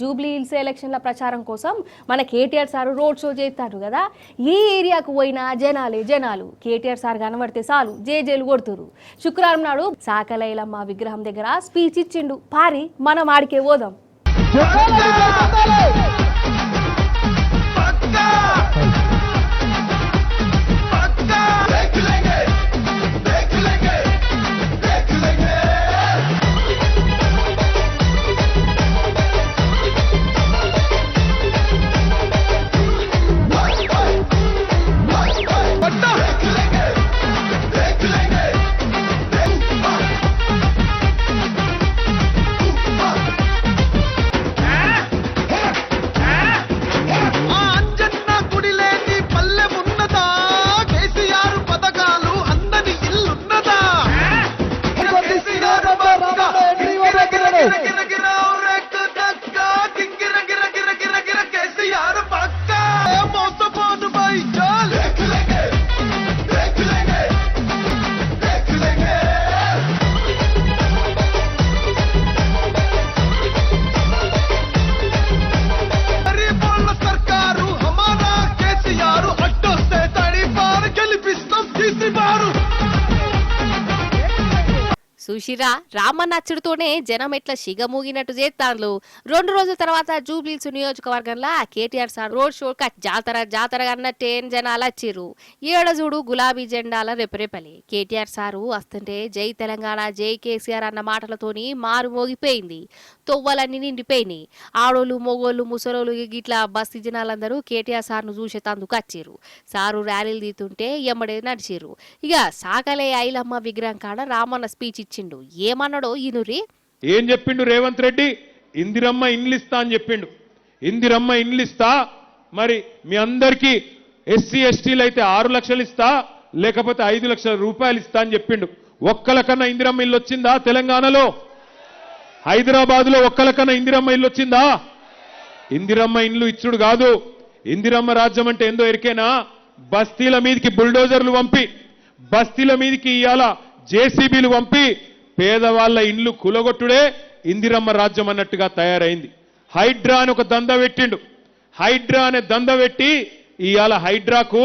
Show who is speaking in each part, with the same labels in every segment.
Speaker 1: Jubilee hills ఎలక్షన్ల ప్రచారం కోసం మన కేటీఆర్ సార్ రోడ్ షో చేస్తారు కదా. ఏ ఏరియాకు పోయినా జనాలు కేటీఆర్ సార్ కనబడితే చాలు జేజేలు కొడుతురు. శుక్రవారం నాడు సాకలైలమ్మ విగ్రహం దగ్గర స్పీచ్ ఇచ్చిండు. పారి మనం ఆడికే పోదాం. సుశిరా రామన్న అచ్చుడితోనే జనం ఎట్లా సిగమూగినట్టు చేస్తాను. 2 రోజుల తర్వాత జూబ్లీహిల్స్ నియోజకవర్గంలో కేటీఆర్ సార్ రోడ్ షో జాతర అన్నట్టే జనాలు వచ్చిర్రు. ఏడజూడు గులాబీ జెండాల రెపరెపలి. కేటీఆర్ సారు వస్తుంటే జై తెలంగాణ జై కేసీఆర్ అన్న మాటలతోని మారు మోగిపోయింది. తొవ్వలన్నీ నిండిపోయినాయి. ఆడోళ్ళు మొగోళ్ళు ముసలోళ్ళు గిట్లా బస్తీ జనాలందరూ కేటీఆర్ సార్ను చూసేతందుకు వచ్చిర్రు. సారు ర్యాలీలు తీతుంటే ఎమ్మడే నడిచిర్రు. ఇక సాకలే ఐలమ్మ విగ్రహం కాడ రామన్న స్పీచ్ ఇచ్చిండు. ఏమన్నాడో ఈనురి.
Speaker 2: ఏం చెప్పిండు రేవంత్ రెడ్డి? ఇందిరమ్మ ఇండ్లు ఇస్తా అని చెప్పిండు. ఇందిరమ్మ ఇండ్లు ఇస్తా, మరి మీ అందరికీ ఎస్సీ ఎస్టీలు అయితే 6 లక్షలు ఇస్తా, లేకపోతే 5 లక్షల రూపాయలు ఇస్తా అని చెప్పిండు. ఒక్కలకన్నా ఇందిరమ్మ ఇల్లు వచ్చిందా తెలంగాణలో? హైదరాబాద్ లో ఒక్కలకన్నా ఇందిరమ్మ ఇల్లు వచ్చిందా? ఇందిరమ్మ ఇల్లు ఇచ్చుడు కాదు. ఇందిరమ్మ రాజ్యం అంటే ఏందో ఎరికేనా? బస్తీల మీదకి బుల్డోజర్లు పంపి, బస్తీల మీదకి ఇవాళ జేసీబీలు పంపి పేదవాళ్ల ఇండ్లు కులగొట్టుడే ఇందిరమ్మ రాజ్యం అన్నట్టుగా తయారైంది. హైడ్రా అని ఒక దంద పెట్టిండు. హైడ్రా అనే దంద పెట్టి ఇవాళ హైడ్రాకు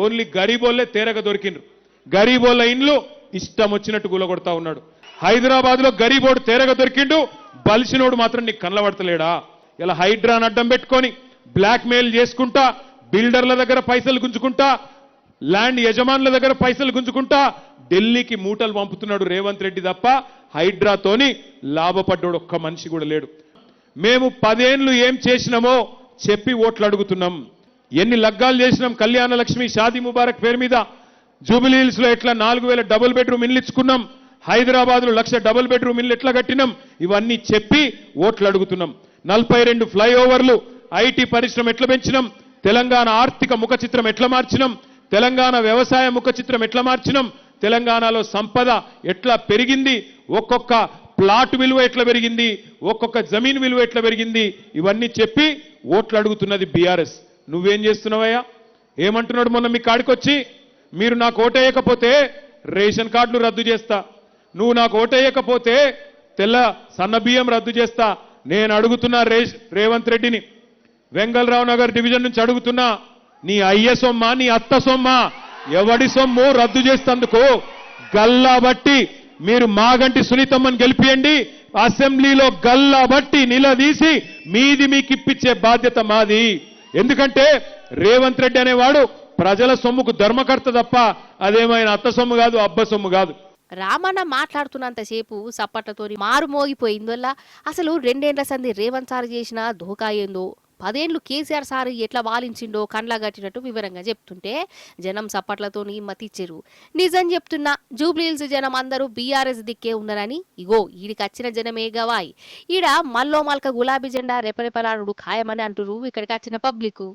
Speaker 2: ఓన్లీ గరీబోళ్లే తేరగ దొరికిండ్రు. గరీబోళ్ల ఇండ్లు ఇష్టం వచ్చినట్టు కూలగొడతా ఉన్నాడు. హైదరాబాద్ లో గరీబోడు తేరగ దొరికిండు, బలిసినోడు మాత్రం నీకు కనబడతలేడా? ఇలా హైడ్రాని అడ్డం పెట్టుకొని బ్లాక్ మెయిల్ చేసుకుంటా, బిల్డర్ల దగ్గర పైసలు గుంజుకుంటా, ల్యాండ్ యజమానుల దగ్గర పైసలు గుంజుకుంటా ఢిల్లీకి మూటలు పంపుతున్నాడు రేవంత్ రెడ్డి తప్ప హైడ్రాతోని లాభపడ్డాడు ఒక్క మనిషి కూడా లేడు. మేము 10 ఏళ్లు ఏం చేసినామో చెప్పి ఓట్లు అడుగుతున్నాం. ఎన్ని లగ్గాలు చేసినాం? కళ్యాణ లక్ష్మి షాదీ ముబారక్ పేరు మీద జూబిలీ హిల్స్ లో ఎట్లా 4000 డబుల్ బెడ్రూమ్ ఇల్లు ఇచ్చుకున్నాం, హైదరాబాద్ లో 1,00,000 డబుల్ బెడ్రూమ్ ఇల్లు ఎట్లా కట్టినాం, ఇవన్నీ చెప్పి ఓట్లు అడుగుతున్నాం. 42 ఫ్లైఓవర్లు, ఐటీ పరిశ్రమ ఎట్లా పెంచినాం, తెలంగాణ ఆర్థిక ముఖ చిత్రం ఎట్లా మార్చినాం, తెలంగాణ వ్యవసాయ ముఖ చిత్రం ఎట్లా మార్చినాం, తెలంగాణలో సంపద ఎట్లా పెరిగింది, ఒక్కొక్క ప్లాట్ విలువ ఎట్లా పెరిగింది, ఒక్కొక్క జమీన్ విలువ ఎట్లా పెరిగింది, ఇవన్నీ చెప్పి ఓట్లు అడుగుతున్నది బీఆర్ఎస్. నువ్వేం చేస్తున్నావయ్యా? ఏమంటున్నాడు మొన్న మీ కాడికొచ్చి? మీరు నాకు ఓటేయకపోతే రేషన్ కార్డులు రద్దు చేస్తా, నువ్వు నాకు ఓటేయకపోతే తెల్ల సన్న బియ్యం రద్దు చేస్తా. నేను అడుగుతున్నా రేవంత్ రెడ్డిని, వెంగళరావు నగర్ డివిజన్ నుంచి అడుగుతున్నా, నీ అయ్య సొమ్మ నీ అత్త సొమ్మ ఎవడి సొమ్ము రద్దు చేస్తందుకు గల్లా బట్టి మీరు మాగంటి సునీతమ్మని గెలిపియండి. అసెంబ్లీలో గల్లా బట్టి నిలదీసి మీది మీకు ఇప్పించే బాధ్యత మాది. ఎందుకంటే రేవంత్ రెడ్డి అనేవాడు ప్రజల సొమ్ముకు ధర్మకర్త తప్ప అదేమైనా అత్త సొమ్ము కాదు, అబ్బ సొమ్ము కాదు.
Speaker 1: రామన్న మాట్లాడుతున్నంతసేపు సప్పట్లతో మారు మోగిపోయిందల్లా అసలు 2 ఏళ్ల సంది రేవంత్ సార్ చేసిన ధోకా ఏందో, 10 ఏళ్లు కేసీఆర్ సార్ ఎట్లా వాలించిండో కండ్లా గట్టినట్టు వివరంగా చెప్తుంటే జనం సప్పట్లతోని మతిచ్చారు. నిజం చెప్తున్నా, జూబ్లీహిల్స్ జనం అందరూ బీఆర్ఎస్ దిక్కే ఉన్నారని. ఇగో ఈడికి వచ్చిన జనమే గవాయ్. ఈడ మల్లో మల్క గులాబీ జెండా రెపరెపలాడు ఖాయమని అంటురు ఇక్కడికి వచ్చిన పబ్లిక్.